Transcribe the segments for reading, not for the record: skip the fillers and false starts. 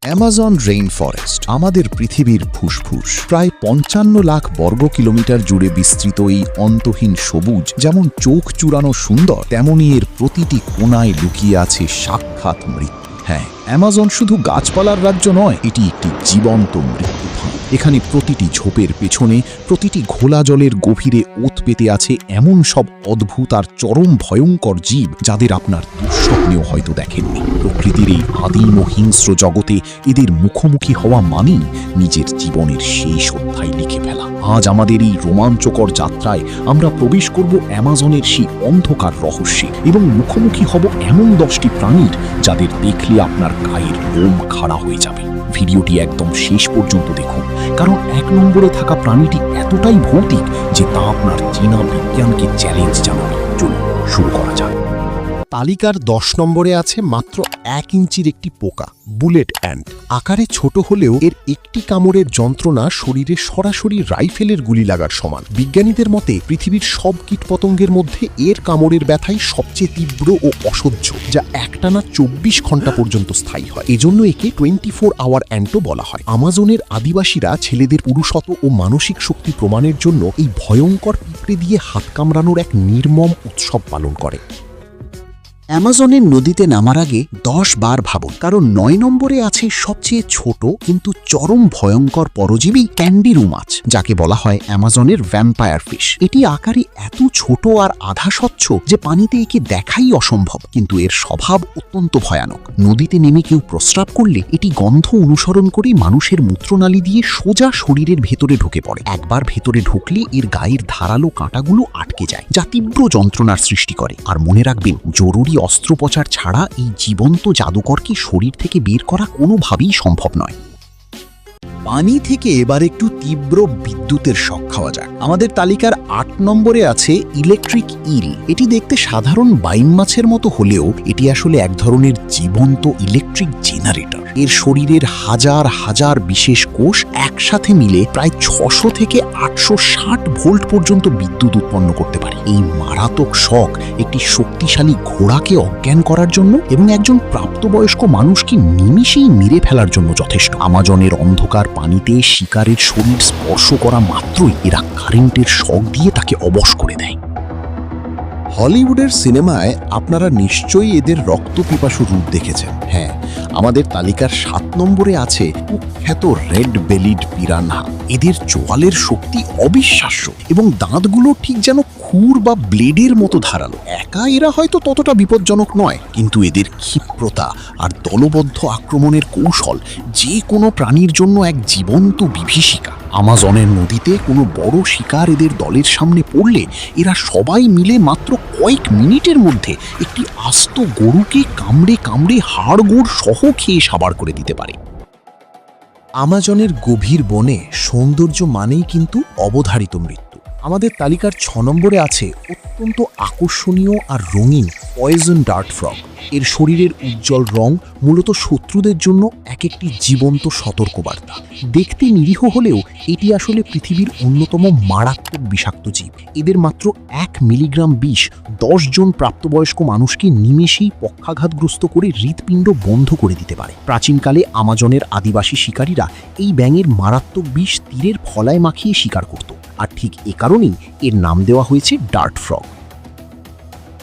Amazon rain forest আমাদের পৃথিবীর ফুসফুস। প্রায় ৫৫ লাখ বর্গ কিলোমিটার জুড়ে বিস্তৃত এই অন্তহীন সবুজ যেমন চোখ চুরানো সুন্দর, তেমনি এর প্রতিটি কোণায় লুকিয়ে আছে সাক্ষাৎ মৃত্যু। হ্যাঁ, অ্যামাজন শুধু গাছপালার রাজ্য নয়, এটি একটি জীবন্ত মৃত্যুফাঁদ। এখানে প্রতিটি ঝোপের পেছনে, প্রতিটি ঘোলা জলের গভীরে ওত পেতে আছে এমন সব অদ্ভুত আর চরম ভয়ঙ্কর জীব যাদের আপনার দুঃস্বপ্নেও হয়তো দেখেননি। প্রকৃতির এই আদিম ও হিংস্র জগতে এদের মুখোমুখি হওয়া মানেই নিজের জীবনের শেষ অধ্যায় লিখে ফেলা। আজ আমাদের এই রোমাঞ্চকর যাত্রায় আমরা প্রবেশ করব অ্যামাজনের সেই অন্ধকার রহস্যে এবং মুখোমুখি হব এমন 10টি প্রাণীর যাদের দেখলে আপনার গায়ের লোম খাড়া হয়ে যাবে। ভিডিওটি একদম শেষ পর্যন্ত দেখুন, কারণ 1 নম্বরে থাকা প্রাণীটি এতটাই ভৌতিক যে তা আপনার চেনা বিজ্ঞানকে চ্যালেঞ্জ জানাবে। চলুন শুরু করা যাক। তালিকার 10 নম্বরে আছে মাত্র 1 ইঞ্চির একটি পোকা, বুলেট অ্যান্ট। আকারে ছোট হলেও এর একটি কামড়ের যন্ত্রণা শরীরে সরাসরি রাইফেলের গুলি লাগার সমান। বিজ্ঞানীদের মতে পৃথিবীর সব কীটপতঙ্গের মধ্যে এর কামড়ের ব্যথাই সবচেয়ে তীব্র ও অসহ্য, যা একটানা 24 ঘন্টা পর্যন্ত স্থায়ী হয়। এজন্য একে 24 আওয়ার অ্যান্টও বলা হয়। আমাজনের আদিবাসীরা ছেলেদের পুরুষত্ব ও মানসিক শক্তি প্রমাণের জন্য এই ভয়ঙ্কর পিঁপড়ে দিয়ে হাত কামড়ানোর এক নির্মম উৎসব পালন করে। অ্যামাজনের নদীতে নামার আগে 10 বার ভাবুন, কারণ 9 নম্বরে আছে সবচেয়ে ছোট কিন্তু চরম ভয়ঙ্কর পরজীবী ক্যান্ডিরু মাছ, যাকে বলা হয় অ্যামাজনের ভ্যাম্পায়ার ফিশ। এটি আকারে এত ছোট আর আধা স্বচ্ছ যে পানিতে একে দেখাই অসম্ভব, কিন্তু এর স্বভাব অত্যন্ত ভয়ানক। নদীতে নেমে কেউ প্রস্রাব করলে এটি গন্ধ অনুসরণ করে মানুষের মূত্রনালী দিয়ে সোজা শরীরের ভেতরে ঢুকে পড়ে। একবার ভেতরে ঢুকলে এর গায়ের ধারালো কাঁটাগুলো আটকে যায়, যা তীব্র যন্ত্রণার সৃষ্টি করে। আর মনে রাখবেন, জরুরি অস্ত্রোপচার ছাড়া এই জীবন্ত জাদুকরকে শরীর থেকে বের করা কোনোভাবেই সম্ভব নয়। পানি থেকে এবার একটু তীব্র বিদ্যুতের শক খাওয়া যাক। আমাদের তালিকার 8 নম্বরে আছে ইলেকট্রিক ইল। এটি দেখতে সাধারণ বাইন মাছের মতো হলেও এটি আসলে এক ধরনের জীবন্ত ইলেকট্রিক জেনারেটর। এর শরীরের হাজার হাজার বিশেষ কোষ একসাথে মিলে প্রায় 600 থেকে 860 ভোল্ট পর্যন্ত বিদ্যুৎ উৎপন্ন করতে পারে। এই মারাত্মক শক একটি শক্তিশালী ঘোড়াকে অজ্ঞান করার জন্য এবং একজন প্রাপ্তবয়স্ক মানুষকে নিমিষেই মেরে ফেলার জন্য যথেষ্ট। আমাজনের অন্ধকার পানিতে শিকারের শরীর স্পর্শ করা মাত্রই এরা কারেন্টের শক দিয়ে তাকে অবশ করে দেয়। হলিউডের সিনেমায় আপনারা নিশ্চয়ই এদের রক্তপিপাসু রূপ দেখেছেন। হ্যাঁ, আমাদের তালিকার 7 নম্বরে আছে কুখ্যাত রেড বেলিড পিরানহা। এদের চোয়ালের শক্তি অবিশ্বাস্য এবং দাঁতগুলো ঠিক যেন খুর বা ব্লেডের মতো ধারালো। একা এরা হয়তো ততটা বিপজ্জনক নয়, কিন্তু এদের ক্ষিপ্রতা আর দলবদ্ধ আক্রমণের কৌশল যে কোনো প্রাণীর জন্য এক জীবন্ত বিভীষিকা। আমাজনের নদীতে কোনো বড় শিকার এদের দলের সামনে পড়লে এরা সবাই মিলে মাত্র কয়েক মিনিটের মধ্যে একটি আস্ত গরুকে কামড়ে কামড়ে হাড়গোড় সহ খেয়ে সাবার করে দিতে পারে। আমাজনের গভীর বনে সৌন্দর্য মানেই কিন্তু অবধারিত মৃত্যু। আমাদের তালিকার 6 নম্বরে আছে অত্যন্ত আকর্ষণীয় আর রঙিন পয়জন ডার্ট ফ্রগ। এর শরীরের উজ্জ্বল রং মূলত শত্রুদের জন্য এক একটি জীবন্ত সতর্কবার্তা। দেখতে নিরীহ হলেও এটি আসলে পৃথিবীর অন্যতম মারাত্মক বিষাক্ত জীব। এদের মাত্র 1 মিলিগ্রাম বিষ 10 জন প্রাপ্তবয়স্ক মানুষকে নিমেষেই পক্ষাঘাতগ্রস্ত করে হৃৎপিণ্ড বন্ধ করে দিতে পারে। প্রাচীনকালে আমাজনের আদিবাসী শিকারীরা এই ব্যাঙের মারাত্মক বিষ তীরের ফলায় মাখিয়ে শিকার করত, আর ঠিক এ কারণেই এর নাম দেওয়া হয়েছে ডার্ট ফ্রগ।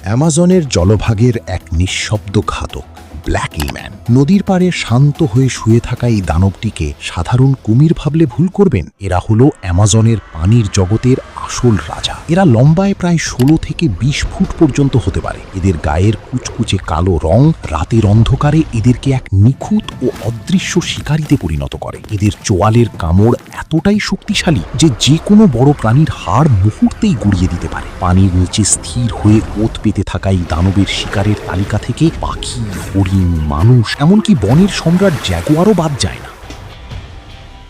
অ্যামাজনের জলভাগের এক নিঃশব্দ ঘাতক ব্ল্যাক ম্যান। নদীর পাড়ে শান্ত হয়ে শুয়ে থাকা এই দানবটিকে সাধারণ কুমির ভাবলে ভুল করবেন। এরা হলো অ্যামাজনের পানির জগতের আসল রাজা। এরা লম্বায় প্রায় 16 থেকে 20 ফুট পর্যন্ত হতে পারে। এদের গায়ের কুচকুচে কালো রং রাতের অন্ধকারে এদেরকে এক নিখুঁত ও অদৃশ্য শিকারিতে পরিণত করে। এদের চোয়ালের কামড় এতটাই শক্তিশালী যে যে কোনো বড় প্রাণীর হাড় মুহূর্তেই গুড়িয়ে দিতে পারে। পানির নিচে স্থির হয়ে ওত পেতে থাকা এই দানবের শিকারের তালিকা থেকে পাখি, হরিণ, মানুষ, এমনকি বনের সম্রাট জ্যাগুয়ারও বাদ যায় না।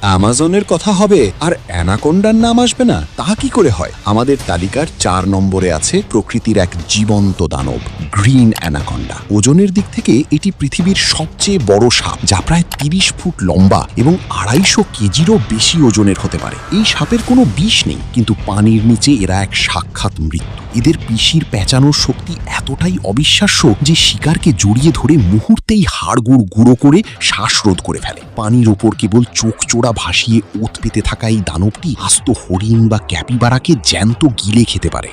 অ্যামাজনের কথা হবে আর অ্যানাকোন্ডার নাম আসবে না, তা কি করে হয়? আমাদের তালিকার 4 নম্বরে আছে প্রকৃতির এক জীবন্ত দানব, গ্রিন অ্যানাকোন্ডা। ওজনের দিক থেকে এটি পৃথিবীর সবচেয়ে বড় সাপ, যা প্রায় 30 ফুট লম্বা এবং 250 কেজিরও বেশি ওজনের হতে পারে। এই সাপের কোনো বিষ নেই, কিন্তু পানির নিচে এরা এক সাক্ষাৎ মৃত্যু। এদের পিশির পেঁচানোর শক্তি এতটাই অবিশ্বাস্য যে শিকারকে জড়িয়ে ধরে মুহূর্তেই হাড়গোড় গুঁড়ো করে শ্বাসরোধ করে ফেলে। পানির ওপর কেবল চোখ চোড়া ভাসিয়ে ওত পেতে থাকা এই দানবটি আস্ত হরিণ বা ক্যাপিবারাকে জ্যান্ত গিলে খেতে পারে।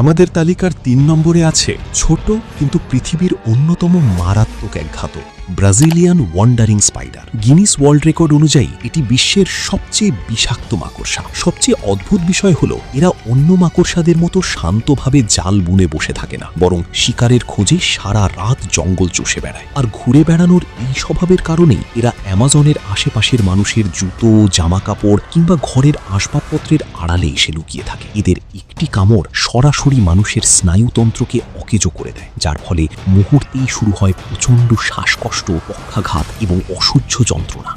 আমাদের তালিকার 3 নম্বরে আছে ছোট কিন্তু পৃথিবীর অন্যতম মারাত্মক এক ঘাতক, Brazilian wandering spider. Guinness world record অনুযায়ী এটি বিশ্বের সবচেয়ে বিষাক্ত মাকড়সা। সবচেয়ে অদ্ভুত বিষয় হলো এরা অন্য মাকড়সাদের মতো শান্তভাবে জাল বুনে বসে থাকে না, বরং শিকারের খোঁজে সারা রাত জঙ্গল চষে বেড়ায়। আর ঘুরে বেড়ানোর এই স্বভাবের কারণেই এরা অ্যামাজনের আশেপাশের মানুষের জুতো, জামা কাপড় কিংবা ঘরের আসবাবপত্রের আড়ালে এসে লুকিয়ে থাকে। এদের একটি কামড় সরাসরি মানুষের স্নায়ুতন্ত্রকে অকেজো করে দেয়, যার ফলে মুহূর্তেই শুরু হয় প্রচণ্ড শ্বাসকষ্ট, পক্ষাঘাত এবং অসহ্য যন্ত্রণা।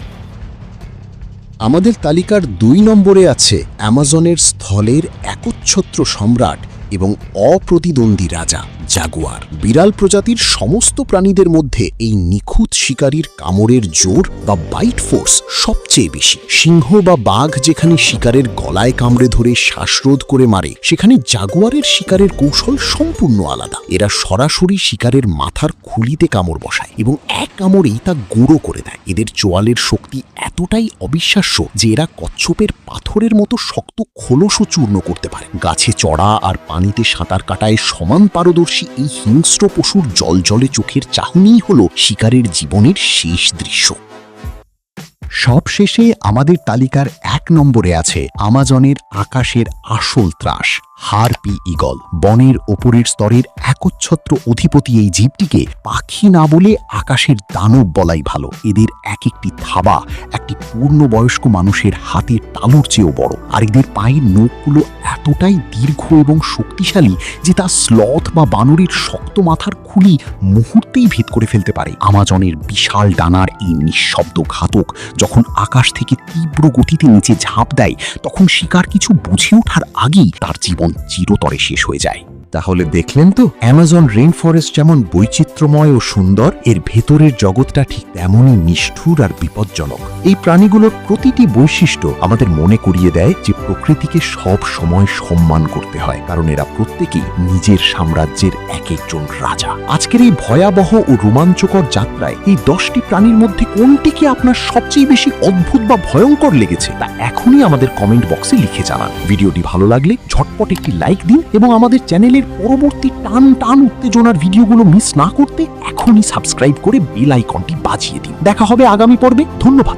আমাদের তালিকার 2 নম্বরে আছে অ্যামাজনের স্থলের একচ্ছত্র সম্রাট এবং অপ্রতিদ্বন্দ্বী রাজা, জাগুয়ার। বিড়াল প্রজাতির সমস্ত প্রাণীদের মধ্যে এই নিখুঁত শিকারীর কামড়ের জোর বা বাইট ফোর্স সবচেয়ে বেশি। সিংহ বা বাঘ যেখানে শিকারের গলায় কামড়ে ধরে শ্বাসরোধ করে মারে, সেখানে জাগুয়ারের শিকারের কৌশল সম্পূর্ণ আলাদা। এরা সরাসরি শিকারের মাথার খুলিতে কামড় বসায় এবং এক কামড়েই তা গুঁড়ো করে দেয়। এদের চোয়ালের শক্তি এতটাই অবিশ্বাস্য যে এরা কচ্ছপের পাথরের মতো শক্ত খোলসও চূর্ণ করতে পারে। গাছে চড়া আর পানিতে সাঁতার কাটায় সমান পারদর্শী এই হিংস্র পশুর জলজলে চোখের চাহনিই হল শিকারের জীবনের শেষ দৃশ্য। সবশেষে আমাদের তালিকার 1 নম্বরে আছে আমাজনের আকাশের আসল ত্রাস, হারপি ঈগল। বনের ওপরের স্তরের একচ্ছত্র অধিপতি এই জীবটিকে পাখি না বলে আকাশের দানব বলাই ভালো। এদের এক একটি থাবা একটি পূর্ণবয়স্ক মানুষের হাতের তালুর চেয়েও বড়, আর এদের পায়ের নখগুলো এতটাই দীর্ঘ এবং শক্তিশালী যে তা স্লথ বা বানরের শক্ত মাথার খুলি মুহূর্তেই ভেদ করে ফেলতে পারে। আমাজনের বিশাল ডানার এই নিঃশব্দ ঘাতক যখন আকাশ থেকে তীব্র গতিতে নিচে ঝাঁপ দেয়, তখন শিকার কিছু বুঝে ওঠার আগেই তার জীবন চিরতরে শেষ হয়ে যায়। তাহলে দেখলেন তো, অ্যামাজন রেইন ফরেস্ট যেমন বৈচিত্র্যময় ও সুন্দর, এর ভেতরের জগৎটা ঠিক তেমনই নিষ্ঠুর আর বিপজ্জনক। এই প্রাণীগুলোর প্রতিটি বৈশিষ্ট্য আমাদের মনে করিয়ে দেয় যে প্রকৃতিকে সব সময় সম্মান করতে হয়, কারণ এরা প্রত্যেকেই নিজের সাম্রাজ্যের এক একজন রাজা। আজকের এই ভয়াবহ ও রোমাঞ্চকর যাত্রায় এই 10টি প্রাণীর মধ্যে কোনটিকে আপনার সবচেয়ে বেশি অদ্ভুত বা ভয়ঙ্কর লেগেছে তা এখনই আমাদের কমেন্ট বক্সে লিখে জানান। ভিডিওটি ভালো লাগলে ঝটপট একটি লাইক দিন এবং আমাদের চ্যানেলের পরবর্তী টান উত্তেজনার ভিডিওগুলো মিস না করতে এখনই সাবস্ক্রাইব করে বেল আইকনটি বাজিয়ে দিন। দেখা হবে আগামী পর্বে। ধন্যবাদ।